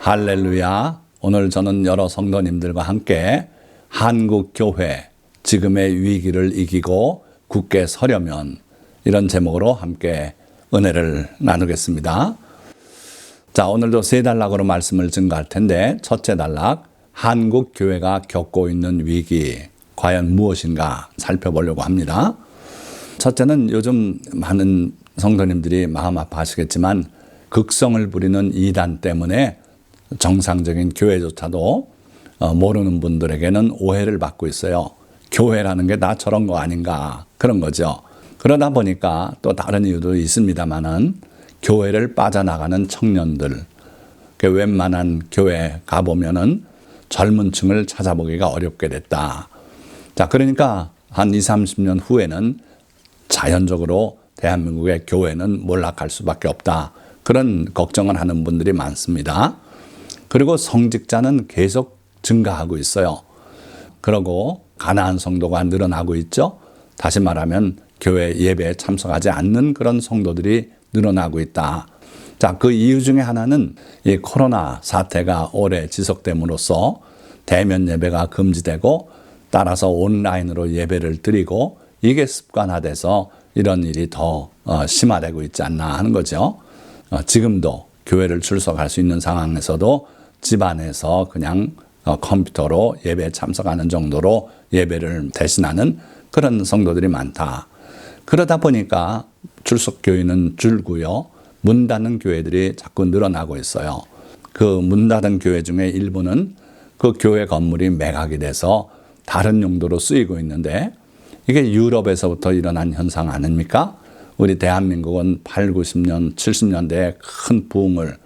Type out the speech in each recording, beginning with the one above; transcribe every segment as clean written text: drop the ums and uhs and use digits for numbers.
할렐루야. 오늘 저는 여러 성도님들과 함께 한국교회 지금의 위기를 이기고 굳게 서려면 이런 제목으로 함께 은혜를 나누겠습니다. 자, 오늘도 세 단락으로 말씀을 증거할 텐데 첫째 단락, 한국교회가 겪고 있는 위기 과연 무엇인가 살펴보려고 합니다. 첫째는 요즘 많은 성도님들이 마음 아파하시겠지만 극성을 부리는 이단 때문에 정상적인 교회조차도 모르는 분들에게는 오해를 받고 있어요. 교회라는 게 다 저런 거 아닌가 그런 거죠. 그러다 보니까 또 다른 이유도 있습니다만은 교회를 빠져나가는 청년들, 웬만한 교회 가보면은 젊은 층을 찾아보기가 어렵게 됐다. 자, 그러니까 한 20, 30년 후에는 자연적으로 대한민국의 교회는 몰락할 수밖에 없다. 그런 걱정을 하는 분들이 많습니다. 그리고 성직자는 계속 증가하고 있어요. 그리고 가난한 성도가 늘어나고 있죠. 다시 말하면 교회 예배에 참석하지 않는 그런 성도들이 늘어나고 있다. 자, 그 이유 중에 하나는 이 코로나 사태가 오래 지속됨으로써 대면 예배가 금지되고 따라서 온라인으로 예배를 드리고 이게 습관화돼서 이런 일이 더 심화되고 있지 않나 하는 거죠. 지금도 교회를 출석할 수 있는 상황에서도 집안에서 그냥 컴퓨터로 예배에 참석하는 정도로 예배를 대신하는 그런 성도들이 많다. 그러다 보니까 출석 교회는 줄고요. 문 닫는 교회들이 자꾸 늘어나고 있어요. 그 문 닫은 교회 중에 일부는 그 교회 건물이 매각이 돼서 다른 용도로 쓰이고 있는데 이게 유럽에서부터 일어난 현상 아닙니까? 우리 대한민국은 8, 90년, 70년대에 큰 붐을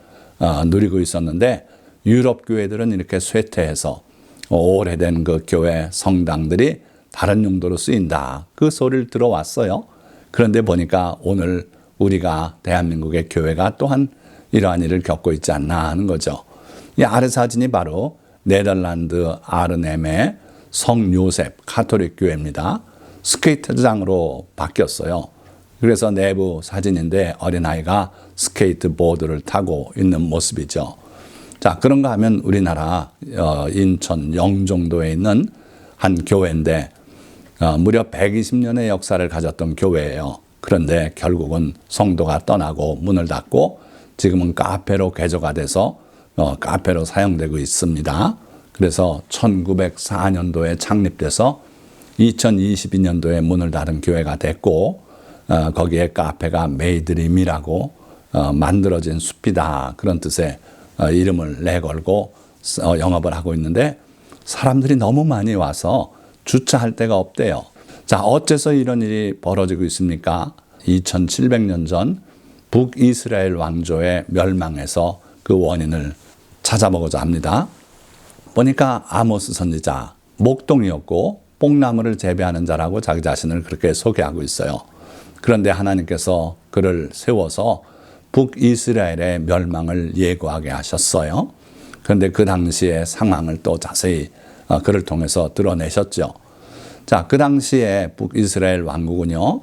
누리고 있었는데 유럽 교회들은 이렇게 쇠퇴해서 오래된 그 교회 성당들이 다른 용도로 쓰인다. 그 소리를 들어왔어요. 그런데 보니까 오늘 우리가 대한민국의 교회가 또한 이러한 일을 겪고 있지 않나 하는 거죠. 이 아래 사진이 바로 네덜란드 아르넴의 성 요셉 가톨릭 교회입니다. 스케이트장으로 바뀌었어요. 그래서 내부 사진인데 어린아이가 스케이트보드를 타고 있는 모습이죠. 자, 그런가 하면 우리나라 인천 영종도에 있는 한 교회인데 무려 120년의 역사를 가졌던 교회예요. 그런데 결국은 성도가 떠나고 문을 닫고 지금은 카페로 개조가 돼서 카페로 사용되고 있습니다. 그래서 1904년도에 창립돼서 2022년도에 문을 닫은 교회가 됐고 거기에 카페가 메이드림이라고 만들어진 숲이다 그런 뜻의 이름을 내걸고 영업을 하고 있는데 사람들이 너무 많이 와서 주차할 데가 없대요. 자, 어째서 이런 일이 벌어지고 있습니까? 2700년 전 북이스라엘 왕조의 멸망에서 그 원인을 찾아보고자 합니다. 보니까 아모스 선지자, 목동이었고 뽕나무를 재배하는 자라고 자기 자신을 그렇게 소개하고 있어요. 그런데 하나님께서 그를 세워서 북이스라엘의 멸망을 예고하게 하셨어요. 그런데 그 당시의 상황을 또 자세히 그를 통해서 드러내셨죠. 자, 그 당시에 북이스라엘 왕국은요,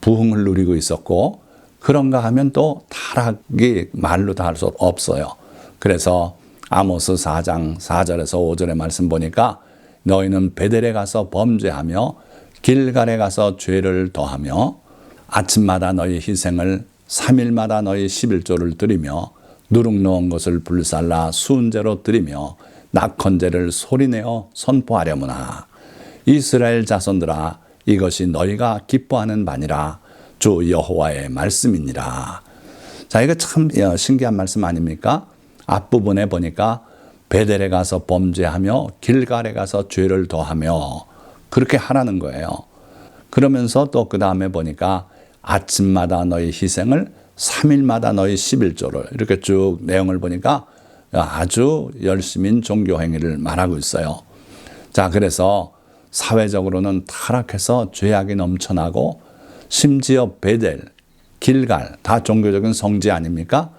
부흥을 누리고 있었고, 그런가 하면 또 타락이 말로 다 할 수 없어요. 그래서 아모스 4장 4절에서 5절의 말씀 보니까 너희는 베델에 가서 범죄하며 길갈에 가서 죄를 더하며 아침마다 너희 희생을 3일마다 너희 11조를 드리며 누룩 놓은 것을 불살라 수은제로 드리며 낙헌제를 소리내어 선포하려무나 이스라엘 자손들아 이것이 너희가 기뻐하는 바니라 주 여호와의 말씀이니라. 자, 이거 참 신기한 말씀 아닙니까? 앞부분에 보니까 베델에 가서 범죄하며 길갈에 가서 죄를 더하며 그렇게 하라는 거예요. 그러면서 또 그 다음에 보니까 아침마다 너희 희생을 3일마다 너희 11조를 이렇게 쭉 내용을 보니까 아주 열심인 종교 행위를 말하고 있어요. 자, 그래서 사회적으로는 타락해서 죄악이 넘쳐나고 심지어 베델, 길갈 다 종교적인 성지 아닙니까?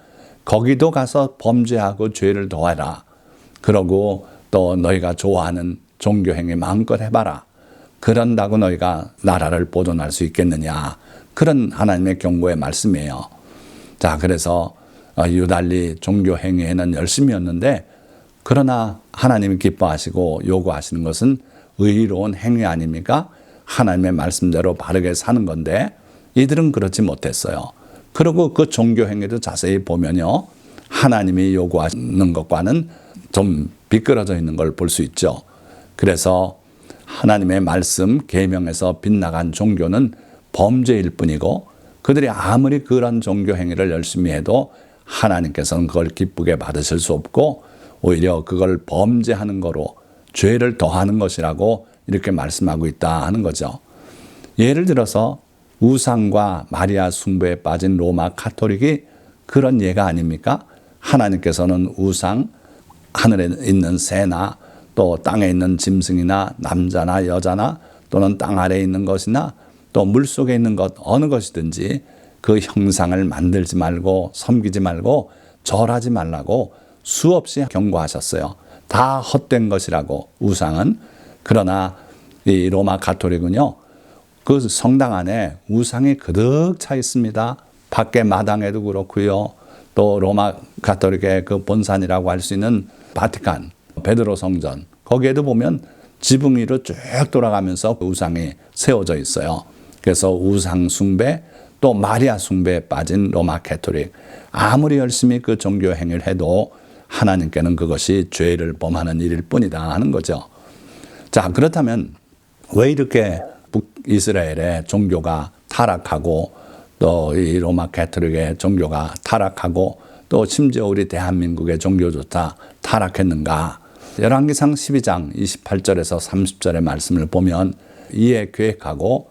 거기도 가서 범죄하고 죄를 더해라. 그러고 또 너희가 좋아하는 종교 행위 마음껏 해봐라. 그런다고 너희가 나라를 보존할 수 있겠느냐. 그런 하나님의 경고의 말씀이에요. 자, 그래서 유달리 종교 행위에는 열심이었는데, 그러나 하나님이 기뻐하시고 요구하시는 것은 의로운 행위 아닙니까? 하나님의 말씀대로 바르게 사는 건데 이들은 그렇지 못했어요. 그리고 그 종교 행위도 자세히 보면요, 하나님이 요구하시는 것과는 좀 비끄러져 있는 걸 볼 수 있죠. 그래서 하나님의 말씀 계명에서 빗나간 종교는 범죄일 뿐이고, 그들이 아무리 그런 종교 행위를 열심히 해도 하나님께서는 그걸 기쁘게 받으실 수 없고, 오히려 그걸 범죄하는 거로 죄를 더하는 것이라고 이렇게 말씀하고 있다 하는 거죠. 예를 들어서 우상과 마리아 숭배에 빠진 로마 가톨릭이 그런 예가 아닙니까? 하나님께서는 우상, 하늘에 있는 새나 또 땅에 있는 짐승이나 남자나 여자나 또는 땅 아래에 있는 것이나 또 물속에 있는 것 어느 것이든지 그 형상을 만들지 말고 섬기지 말고 절하지 말라고 수없이 경고하셨어요. 다 헛된 것이라고, 우상은. 그러나 이 로마 가톨릭은요, 그 성당 안에 우상이 가득 차 있습니다. 밖에 마당에도 그렇고요. 또 로마 가톨릭의 그 본산이라고 할 수 있는 바티칸, 베드로 성전, 거기에도 보면 지붕 위로 쭉 돌아가면서 우상이 세워져 있어요. 그래서 우상 숭배, 또 마리아 숭배에 빠진 로마 가톨릭, 아무리 열심히 그 종교 행위를 해도 하나님께는 그것이 죄를 범하는 일일 뿐이다 하는 거죠. 자, 그렇다면 왜 이렇게 북이스라엘의 종교가 타락하고 또 이 로마 가톨릭의 종교가 타락하고 또 심지어 우리 대한민국의 종교조차 타락했는가? 열왕기상 12장 28절에서 30절의 말씀을 보면, 이에 계획하고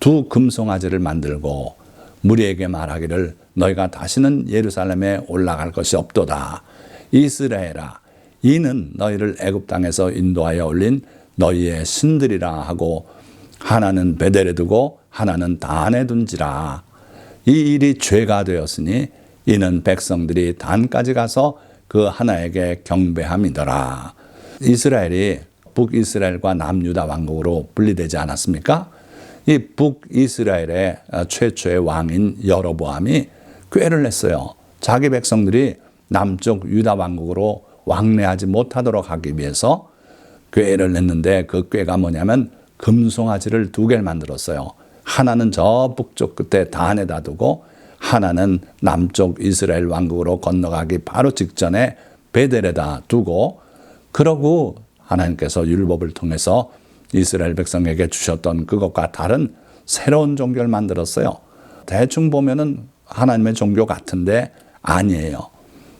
두 금송아지를 만들고 무리에게 말하기를 너희가 다시는 예루살렘에 올라갈 것이 없도다. 이스라엘아, 이는 너희를 애굽 땅에서 인도하여 올린 너희의 신들이라 하고, 하나는 베델에 두고 하나는 단에 둔지라. 이 일이 죄가 되었으니 이는 백성들이 단까지 가서 그 하나에게 경배함이더라. 이스라엘이 북이스라엘과 남유다 왕국으로 분리되지 않았습니까? 이 북이스라엘의 최초의 왕인 여로보암이 꾀를 냈어요. 자기 백성들이 남쪽 유다 왕국으로 왕래하지 못하도록 하기 위해서 꾀를 냈는데, 그 꾀가 뭐냐면 금송아지를 두 개를 만들었어요. 하나는 저 북쪽 끝에 단에다 두고 하나는 남쪽 이스라엘 왕국으로 건너가기 바로 직전에 베델에다 두고, 그러고 하나님께서 율법을 통해서 이스라엘 백성에게 주셨던 그것과 다른 새로운 종교를 만들었어요. 대충 보면은 하나님의 종교 같은데 아니에요.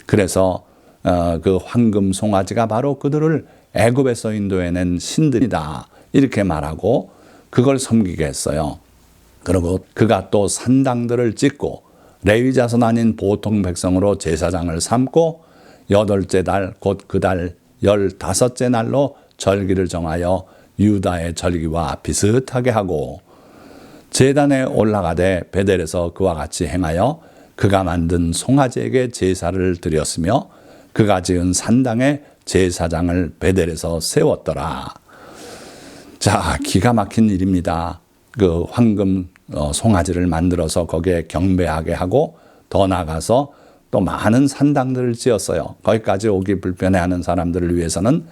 그래서 그 황금 송아지가 바로 그들을 애굽에서 인도해낸 신들이다 이렇게 말하고 그걸 섬기게 했어요. 그리고 그가 또 산당들을 짓고 레위 자손 아닌 보통 백성으로 제사장을 삼고 8째 달 곧 그 달 15째 날로 절기를 정하여 유다의 절기와 비슷하게 하고, 제단에 올라가되 베델에서 그와 같이 행하여 그가 만든 송아지에게 제사를 드렸으며 그가 지은 산당에 제사장을 베델에서 세웠더라. 자, 기가 막힌 일입니다. 그 황금 송아지를 만들어서 거기에 경배하게 하고 더 나아가서 또 많은 산당들을 지었어요. 거기까지 오기 불편해하는 사람들을 위해서는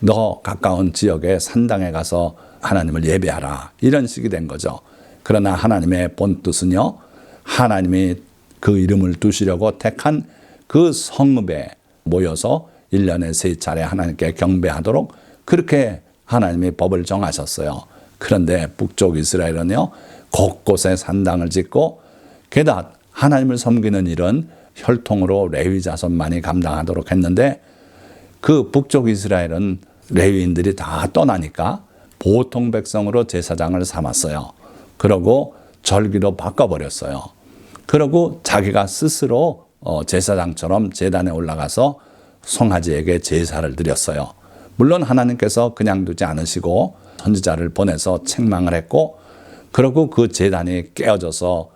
더 가까운 지역의 산당에 가서 하나님을 예배하라, 이런 식이 된 거죠. 그러나 하나님의 본뜻은요, 하나님이 그 이름을 두시려고 택한 그 성읍에 모여서 1년에 3차례 하나님께 경배하도록 그렇게 하나님이 법을 정하셨어요. 그런데 북쪽 이스라엘은요, 곳곳에 산당을 짓고, 게다가 하나님을 섬기는 일은 혈통으로 레위 자손만이 감당하도록 했는데, 그 북쪽 이스라엘은 레위인들이 다 떠나니까 보통 백성으로 제사장을 삼았어요. 그러고 절기로 바꿔버렸어요. 그러고 자기가 스스로 제사장처럼 제단에 올라가서 송아지에게 제사를 드렸어요. 물론 하나님께서 그냥 두지 않으시고 선지자를 보내서 책망을 했고, 그리고 그 제단이 깨어져서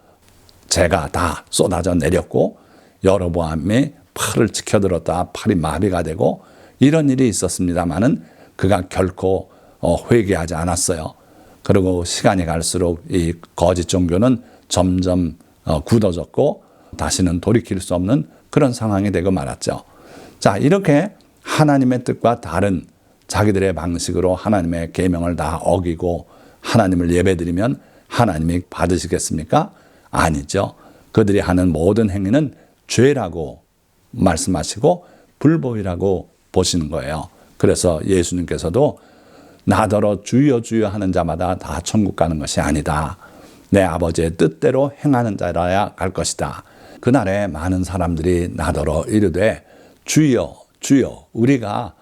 재가 다 쏟아져 내렸고, 여로보암이 팔을 치켜들었다 팔이 마비가 되고 이런 일이 있었습니다마는 그가 결코 회개하지 않았어요. 그리고 시간이 갈수록 이 거짓 종교는 점점 굳어졌고 다시는 돌이킬 수 없는 그런 상황이 되고 말았죠. 자, 이렇게 하나님의 뜻과 다른 자기들의 방식으로 하나님의 계명을 다 어기고 하나님을 예배드리면 하나님이 받으시겠습니까? 아니죠. 그들이 하는 모든 행위는 죄라고 말씀하시고 불법이라고 보시는 거예요. 그래서 예수님께서도 나더러 주여 주여 하는 자마다 다 천국 가는 것이 아니다. 내 아버지의 뜻대로 행하는 자라야 갈 것이다. 그날에 많은 사람들이 나더러 이르되 주여 주여 우리가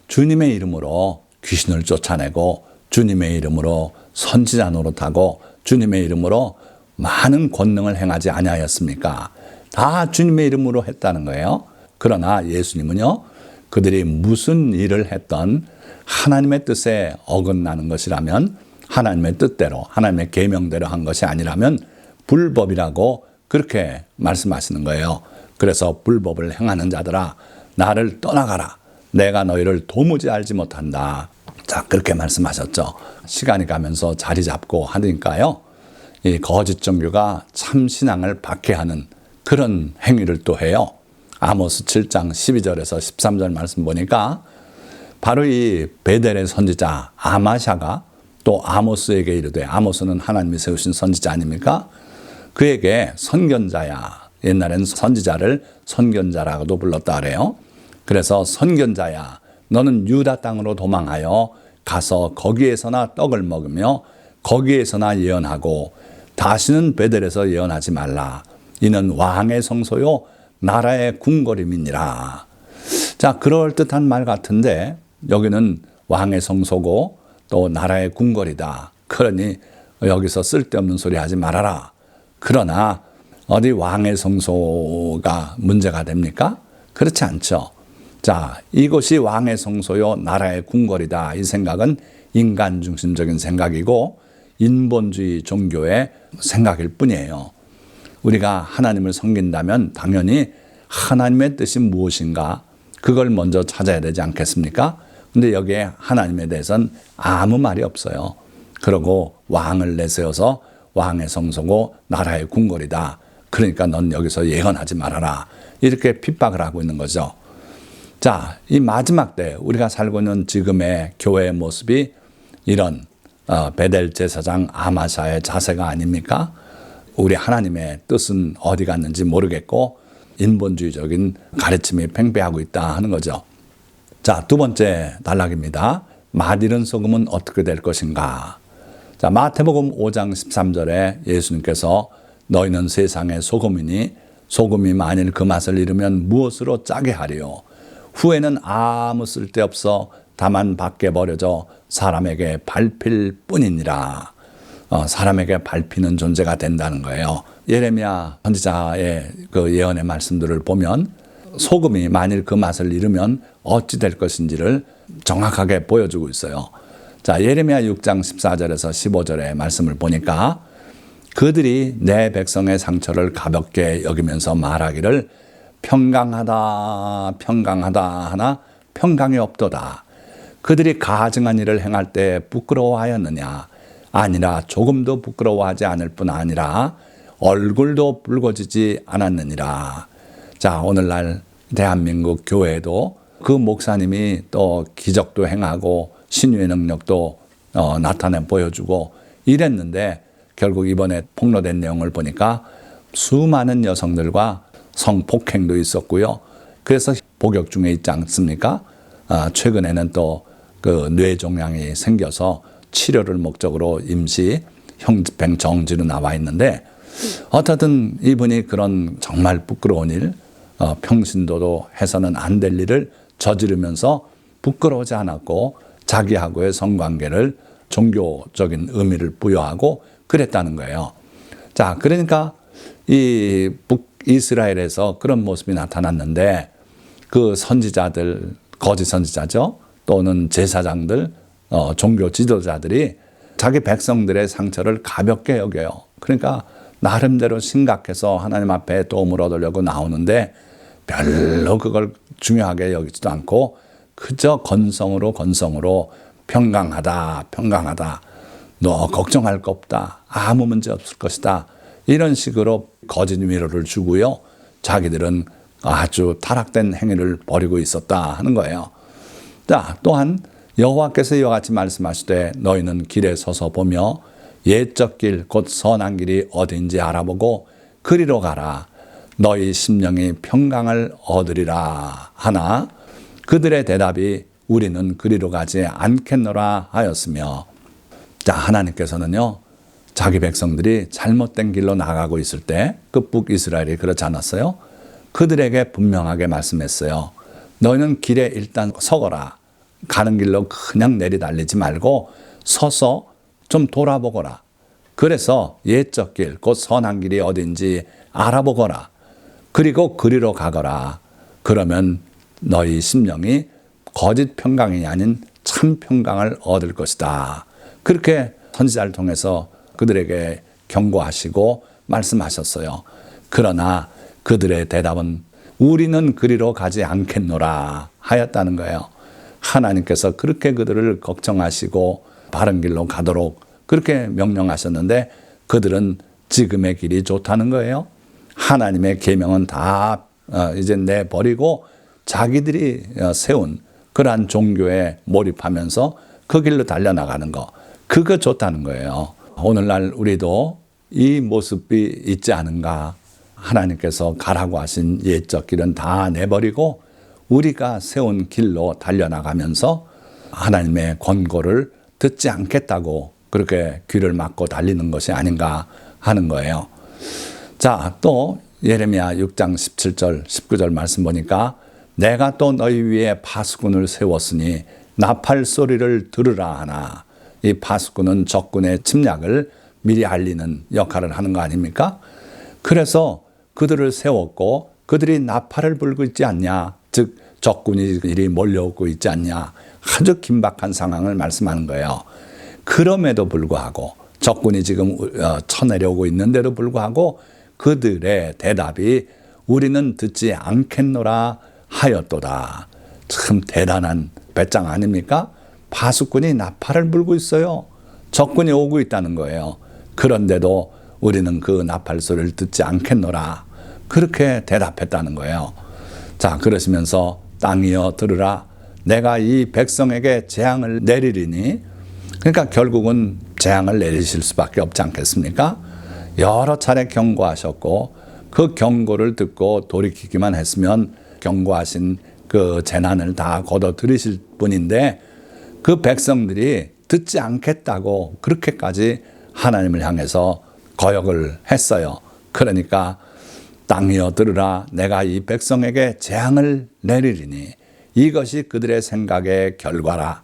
주님의 이름으로 귀신을 쫓아내고 주님의 이름으로 선지자 노릇하고 주님의 이름으로 많은 권능을 행하지 아니하였습니까? 다 주님의 이름으로 했다는 거예요. 그러나 예수님은요, 그들이 무슨 일을 했던 하나님의 뜻에 어긋나는 것이라면, 하나님의 뜻대로 하나님의 계명대로 한 것이 아니라면 불법이라고 그렇게 말씀하시는 거예요. 그래서 불법을 행하는 자들아 나를 떠나가라. 내가 너희를 도무지 알지 못한다. 자, 그렇게 말씀하셨죠. 시간이 가면서 자리 잡고 하니까요, 이 거짓 종교가 참 신앙을 박해하는 그런 행위를 또 해요. 아모스 7장 12절에서 13절 말씀 보니까 바로 이 베델의 선지자 아마샤가 또 아모스에게 이르되, 아모스는 하나님이 세우신 선지자 아닙니까? 그에게 선견자야, 옛날엔 선지자를 선견자라고도 불렀다 그래요. 그래서 선견자야, 너는 유다 땅으로 도망하여 가서 거기에서나 떡을 먹으며 거기에서나 예언하고 다시는 베델에서 예언하지 말라. 이는 왕의 성소요 나라의 궁궐임이니라. 자, 그럴듯한 말 같은데 여기는 왕의 성소고 또 나라의 궁궐이다. 그러니 여기서 쓸데없는 소리 하지 말아라. 그러나 어디 왕의 성소가 문제가 됩니까? 그렇지 않죠. 자, 이곳이 왕의 성소요 나라의 궁궐이다. 이 생각은 인간 중심적인 생각이고 인본주의 종교의 생각일 뿐이에요. 우리가 하나님을 섬긴다면 당연히 하나님의 뜻이 무엇인가 그걸 먼저 찾아야 되지 않겠습니까? 근데 여기에 하나님에 대해서는 아무 말이 없어요. 그러고 왕을 내세워서 왕의 성소고 나라의 궁궐이다. 그러니까 넌 여기서 예언하지 말아라. 이렇게 핍박을 하고 있는 거죠. 자, 이 마지막 때 우리가 살고 있는 지금의 교회의 모습이 이런 베델 제사장 아마샤의 자세가 아닙니까? 우리 하나님의 뜻은 어디 갔는지 모르겠고 인본주의적인 가르침이 팽배하고 있다 하는 거죠. 자, 두 번째 단락입니다. 맛 잃은 소금은 어떻게 될 것인가? 자, 마태복음 5장 13절에 예수님께서 너희는 세상의 소금이니 소금이 만일 그 맛을 잃으면 무엇으로 짜게 하리요? 후에는 아무 쓸데없어 다만 밖에 버려져 사람에게 밟힐 뿐이니라. 사람에게 밟히는 존재가 된다는 거예요. 예레미야 선지자의 그 예언의 말씀들을 보면 소금이 만일 그 맛을 잃으면 어찌 될 것인지를 정확하게 보여주고 있어요. 자, 예레미야 6장 14절에서 15절의 말씀을 보니까 그들이 내 백성의 상처를 가볍게 여기면서 말하기를 평강하다 평강하다 하나 평강이 없도다. 그들이 가증한 일을 행할 때 부끄러워하였느냐? 아니라 조금도 부끄러워하지 않을 뿐 아니라 얼굴도 붉어지지 않았느니라. 자, 오늘날 대한민국 교회도 그 목사님이 또 기적도 행하고 신유의 능력도 나타내 보여주고 이랬는데 결국 이번에 폭로된 내용을 보니까 수많은 여성들과 성폭행도 있었고요. 그래서 복역 중에 있지 않습니까? 최근에는 또 그 뇌종양이 생겨서 치료를 목적으로 임시 형집행 정지로 나와 있는데 어쨌든 이분이 그런 정말 부끄러운 일, 평신도도 해서는 안 될 일을 저지르면서 부끄러워하지 않았고 자기하고의 성관계를 종교적인 의미를 부여하고 그랬다는 거예요. 자, 그러니까 이 북이스라엘에서 그런 모습이 나타났는데 그 선지자들, 거짓 선지자죠. 또는 제사장들, 종교 지도자들이 자기 백성들의 상처를 가볍게 여겨요. 그러니까 나름대로 심각해서 하나님 앞에 도움을 얻으려고 나오는데 별로 그걸 중요하게 여기지도 않고 그저 건성으로 평강하다 평강하다 너 걱정할 거 없다 아무 문제 없을 것이다 이런 식으로 거짓 위로를 주고요. 자기들은 아주 타락된 행위를 벌이고 있었다 하는 거예요. 자, 또한 여호와께서 이와 같이 말씀하시되 너희는 길에 서서 보며 옛적 길 곧 선한 길이 어디인지 알아보고 그리로 가라. 너희 심령이 평강을 얻으리라 하나 그들의 대답이 우리는 그리로 가지 않겠노라 하였으며. 자, 하나님께서는요 자기 백성들이 잘못된 길로 나가고 있을 때 그 북이스라엘이 그렇지 않았어요? 그들에게 분명하게 말씀했어요. 너희는 길에 일단 서거라. 가는 길로 그냥 내리달리지 말고 서서 좀 돌아보거라. 그래서 옛적 길, 곧 선한 길이 어딘지 알아보거라. 그리고 그리로 가거라. 그러면 너희 심령이 거짓 평강이 아닌 참 평강을 얻을 것이다. 그렇게 선지자를 통해서 그들에게 경고하시고 말씀하셨어요. 그러나 그들의 대답은 우리는 그리로 가지 않겠노라 하였다는 거예요. 하나님께서 그렇게 그들을 걱정하시고 바른 길로 가도록 그렇게 명령하셨는데 그들은 지금의 길이 좋다는 거예요. 하나님의 계명은 다 이제 내버리고 자기들이 세운 그러한 종교에 몰입하면서 그 길로 달려나가는 거, 그거 좋다는 거예요. 오늘날 우리도 이 모습이 있지 않은가. 하나님께서 가라고 하신 옛적 길은 다 내버리고 우리가 세운 길로 달려나가면서 하나님의 권고를 듣지 않겠다고 그렇게 귀를 막고 달리는 것이 아닌가 하는 거예요. 자, 또 예레미야 6장 17절 19절 말씀 보니까 내가 또 너희 위에 파수꾼을 세웠으니 나팔 소리를 들으라 하나. 이 파수꾼은 적군의 침략을 미리 알리는 역할을 하는 거 아닙니까? 그래서 그들을 세웠고 그들이 나팔을 불고 있지 않냐, 즉 적군이 이리 몰려오고 있지 않냐, 아주 긴박한 상황을 말씀하는 거예요. 그럼에도 불구하고 적군이 지금 쳐내려오고 있는데도 불구하고 그들의 대답이 우리는 듣지 않겠노라 하였도다. 참 대단한 배짱 아닙니까? 파수꾼이 나팔을 불고 있어요. 적군이 오고 있다는 거예요. 그런데도 우리는 그 나팔 소리를 듣지 않겠노라. 그렇게 대답했다는 거예요. 자, 그러시면서 땅이여 들으라. 내가 이 백성에게 재앙을 내리리니. 그러니까 결국은 재앙을 내리실 수밖에 없지 않겠습니까? 여러 차례 경고하셨고 그 경고를 듣고 돌이키기만 했으면 경고하신 그 재난을 다 걷어들이실 분인데 그 백성들이 듣지 않겠다고 그렇게까지 하나님을 향해서 거역을 했어요. 그러니까 땅이여 들으라. 내가 이 백성에게 재앙을 내리리니 이것이 그들의 생각의 결과라.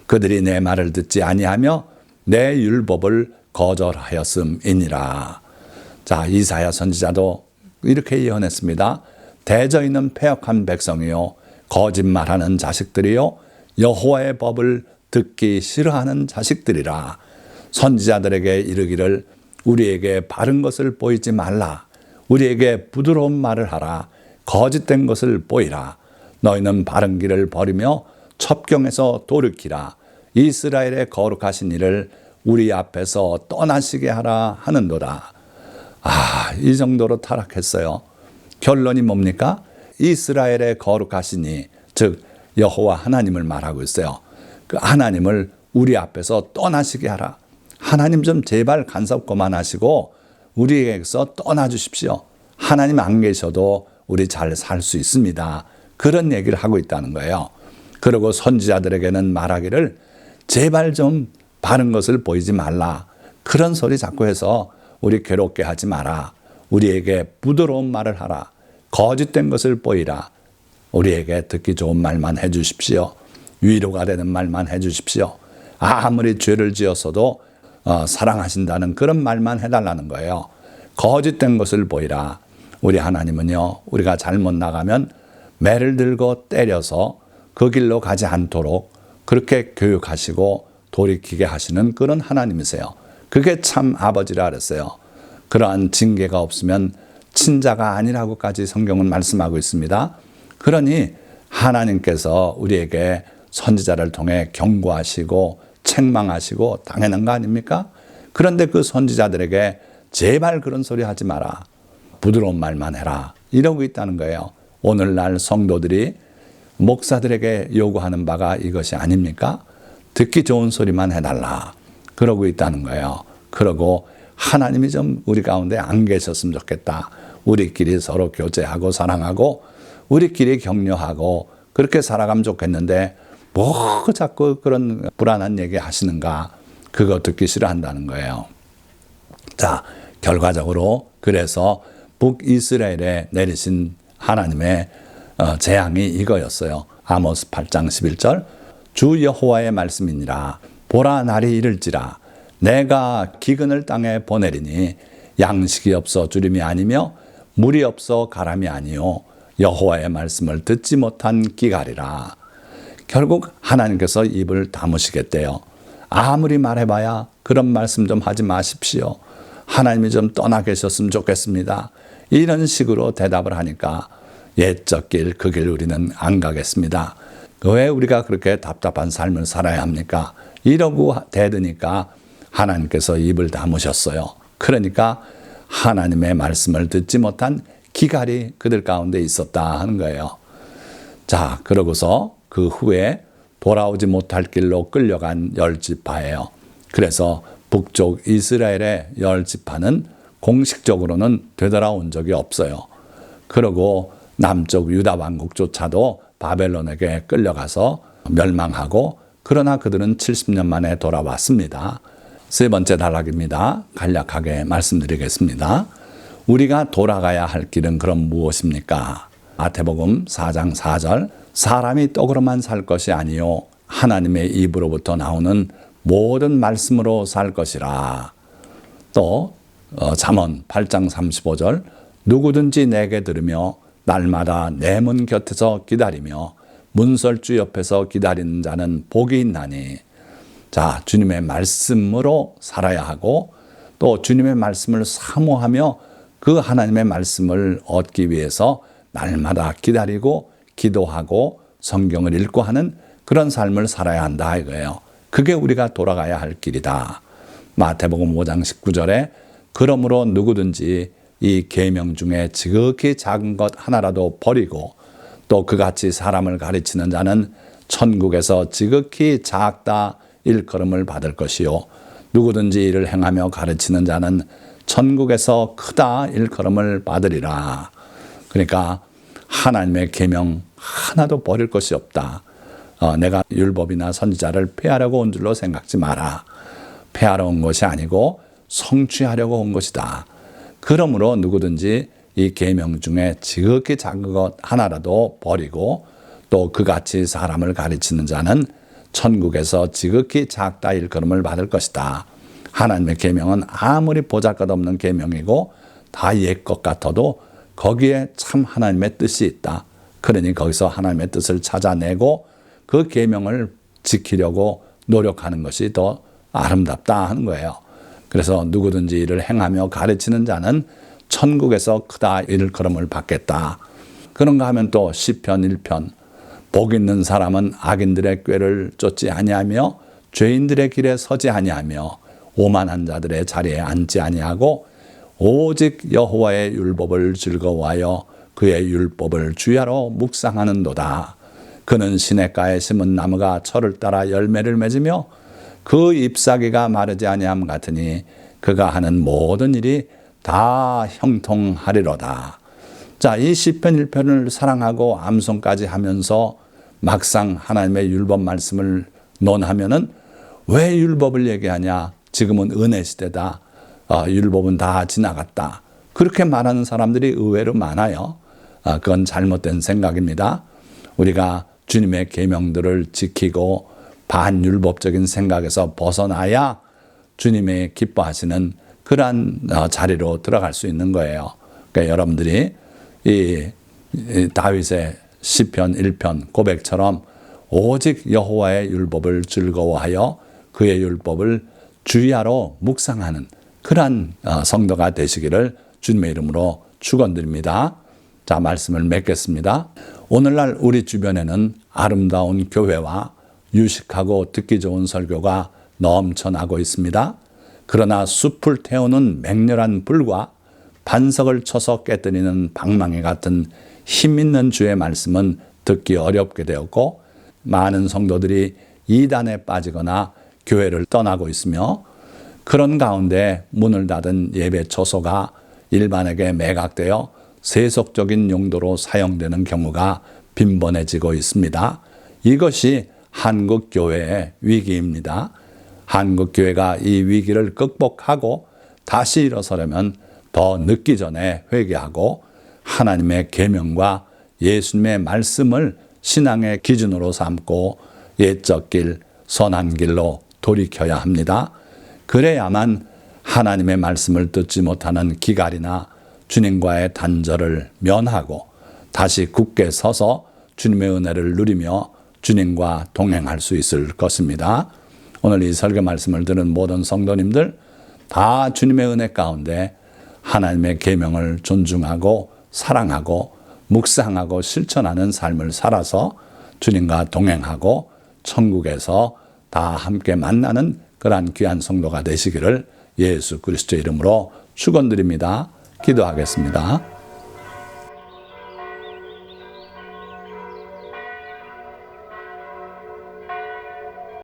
그들이 내 말을 듣지 아니하며 내 율법을 거절하였음이니라. 자, 이사야 선지자도 이렇게 예언했습니다. 대저 있는 패역한 백성이요 거짓말하는 자식들이요 여호와의 법을 듣기 싫어하는 자식들이라. 선지자들에게 이르기를 우리에게 바른 것을 보이지 말라. 우리에게 부드러운 말을 하라. 거짓된 것을 보이라. 너희는 바른 길을 버리며 첩경에서 돌이키라. 이스라엘의 거룩하신 이를 우리 앞에서 떠나시게 하라 하는도다. 아, 이 정도로 타락했어요. 결론이 뭡니까? 이스라엘의 거룩하신 이, 즉 여호와 하나님을 말하고 있어요. 그 하나님을 우리 앞에서 떠나시게 하라. 하나님 좀 제발 간섭 그만하시고 우리에게서 떠나주십시오. 하나님 안 계셔도 우리 잘 살 수 있습니다. 그런 얘기를 하고 있다는 거예요. 그리고 선지자들에게는 말하기를 제발 좀 바른 것을 보이지 말라. 그런 소리 자꾸 해서 우리 괴롭게 하지 마라. 우리에게 부드러운 말을 하라. 거짓된 것을 보이라. 우리에게 듣기 좋은 말만 해주십시오. 위로가 되는 말만 해주십시오. 아무리 죄를 지었어도 사랑하신다는 그런 말만 해달라는 거예요. 거짓된 것을 보이라. 우리 하나님은요, 우리가 잘못 나가면 매를 들고 때려서 그 길로 가지 않도록 그렇게 교육하시고 돌이키게 하시는 그런 하나님이세요. 그게 참 아버지라 그랬어요. 그러한 징계가 없으면 친자가 아니라고까지 성경은 말씀하고 있습니다. 그러니 하나님께서 우리에게 선지자를 통해 경고하시고 책망하시고 당연한 거 아닙니까? 그런데 그 선지자들에게 제발 그런 소리 하지 마라. 부드러운 말만 해라. 이러고 있다는 거예요. 오늘날 성도들이 목사들에게 요구하는 바가 이것이 아닙니까? 듣기 좋은 소리만 해달라. 그러고 있다는 거예요. 그러고 하나님이 좀 우리 가운데 안 계셨으면 좋겠다. 우리끼리 서로 교제하고 사랑하고 우리끼리 격려하고 그렇게 살아가면 좋겠는데 뭐 자꾸 그런 불안한 얘기 하시는가. 그거 듣기 싫어한다는 거예요. 자, 결과적으로 그래서 북이스라엘에 내리신 하나님의 재앙이 이거였어요. 아모스 8장 11절 주 여호와의 말씀이니라. 보라 날이 이를지라. 내가 기근을 땅에 보내리니 양식이 없어 주림이 아니며 물이 없어 가람이 아니요 여호와의 말씀을 듣지 못한 기갈이라. 결국 하나님께서 입을 다무시겠대요. 아무리 말해봐야 그런 말씀 좀 하지 마십시오. 하나님이 좀 떠나 계셨으면 좋겠습니다. 이런 식으로 대답을 하니까 옛적 길 그 길 우리는 안 가겠습니다. 왜 우리가 그렇게 답답한 삶을 살아야 합니까? 이러고 대드니까 하나님께서 입을 다무셨어요. 그러니까 하나님의 말씀을 듣지 못한 기갈이 그들 가운데 있었다 하는 거예요. 자, 그러고서 그 후에 돌아오지 못할 길로 끌려간 10지파예요. 그래서 북쪽 이스라엘의 10지파는 공식적으로는 되돌아온 적이 없어요. 그리고 남쪽 유다 왕국조차도 바벨론에게 끌려가서 멸망하고 그러나 그들은 70년 만에 돌아왔습니다. 세 번째 단락입니다. 간략하게 말씀드리겠습니다. 우리가 돌아가야 할 길은 그럼 무엇입니까? 마태복음 4장 4절 사람이 떡으로만 살 것이 아니요 하나님의 입으로부터 나오는 모든 말씀으로 살 것이라. 또 잠언 8장 35절 누구든지 내게 들으며 날마다 내 문 곁에서 기다리며 문설주 옆에서 기다리는 자는 복이 있나니. 자, 주님의 말씀으로 살아야 하고 또 주님의 말씀을 사모하며 그 하나님의 말씀을 얻기 위해서 날마다 기다리고 기도하고 성경을 읽고 하는 그런 삶을 살아야 한다 이거예요. 그게 우리가 돌아가야 할 길이다. 마태복음 5장 19절에 그러므로 누구든지 이 계명 중에 지극히 작은 것 하나라도 버리고 또 그같이 사람을 가르치는 자는 천국에서 지극히 작다 일컬음을 받을 것이요 누구든지 이를 행하며 가르치는 자는 천국에서 크다 일컬음을 받으리라. 그러니까 하나님의 계명 하나도 버릴 것이 없다. 내가 율법이나 선지자를 폐하려고 온 줄로 생각지 마라. 폐하러 온 것이 아니고 성취하려고 온 것이다. 그러므로 누구든지 이 계명 중에 지극히 작은 것 하나라도 버리고 또 그같이 사람을 가르치는 자는 천국에서 지극히 작다 일컬음을 받을 것이다. 하나님의 계명은 아무리 보잘것없는 계명이고 다 옛 것 같아도 거기에 참 하나님의 뜻이 있다. 그러니 거기서 하나님의 뜻을 찾아내고 그 계명을 지키려고 노력하는 것이 더 아름답다 하는 거예요. 그래서 누구든지 이를 행하며 가르치는 자는 천국에서 크다 일컬음을 받겠다. 그런가 하면 또 시편 1편 복 있는 사람은 악인들의 꾀를 쫓지 아니하며 죄인들의 길에 서지 아니하며 오만한 자들의 자리에 앉지 아니하고 오직 여호와의 율법을 즐거워하여 그의 율법을 주야로 묵상하는도다. 그는 시냇가에 심은 나무가 철을 따라 열매를 맺으며 그 잎사귀가 마르지 아니함 같으니 그가 하는 모든 일이 다 형통하리로다. 자, 이 시편 1편을 사랑하고 암송까지 하면서 막상 하나님의 율법 말씀을 논하면은 왜 율법을 얘기하냐? 지금은 은혜 시대다. 율법은 다 지나갔다. 그렇게 말하는 사람들이 의외로 많아요. 그건 잘못된 생각입니다. 우리가 주님의 계명들을 지키고 반율법적인 생각에서 벗어나야 주님의 기뻐하시는 그러한 자리로 들어갈 수 있는 거예요. 그러니까 여러분들이 이 다윗의 시편 1편 고백처럼 오직 여호와의 율법을 즐거워하여 그의 율법을 주야로 묵상하는 그러한 성도가 되시기를 주님의 이름으로 축원드립니다. 자, 말씀을 맺겠습니다. 오늘날 우리 주변에는 아름다운 교회와 유식하고 듣기 좋은 설교가 넘쳐나고 있습니다. 그러나 숲을 태우는 맹렬한 불과 반석을 쳐서 깨뜨리는 방망이 같은 힘 있는 주의 말씀은 듣기 어렵게 되었고, 많은 성도들이 이단에 빠지거나 교회를 떠나고 있으며, 그런 가운데 문을 닫은 예배 처소가 일반에게 매각되어 세속적인 용도로 사용되는 경우가 빈번해지고 있습니다. 이것이 한국 교회의 위기입니다. 한국 교회가 이 위기를 극복하고 다시 일어서려면 더 늦기 전에 회개하고 하나님의 계명과 예수님의 말씀을 신앙의 기준으로 삼고 옛적 길, 선한 길로 돌이켜야 합니다. 그래야만 하나님의 말씀을 듣지 못하는 기갈이나 주님과의 단절을 면하고 다시 굳게 서서 주님의 은혜를 누리며 주님과 동행할 수 있을 것입니다. 오늘 이 설교 말씀을 들은 모든 성도님들 다 주님의 은혜 가운데 하나님의 계명을 존중하고 사랑하고 묵상하고 실천하는 삶을 살아서 주님과 동행하고 천국에서 다 함께 만나는 그러한 귀한 성도가 되시기를 예수 그리스도의 이름으로 축원드립니다. 기도하겠습니다.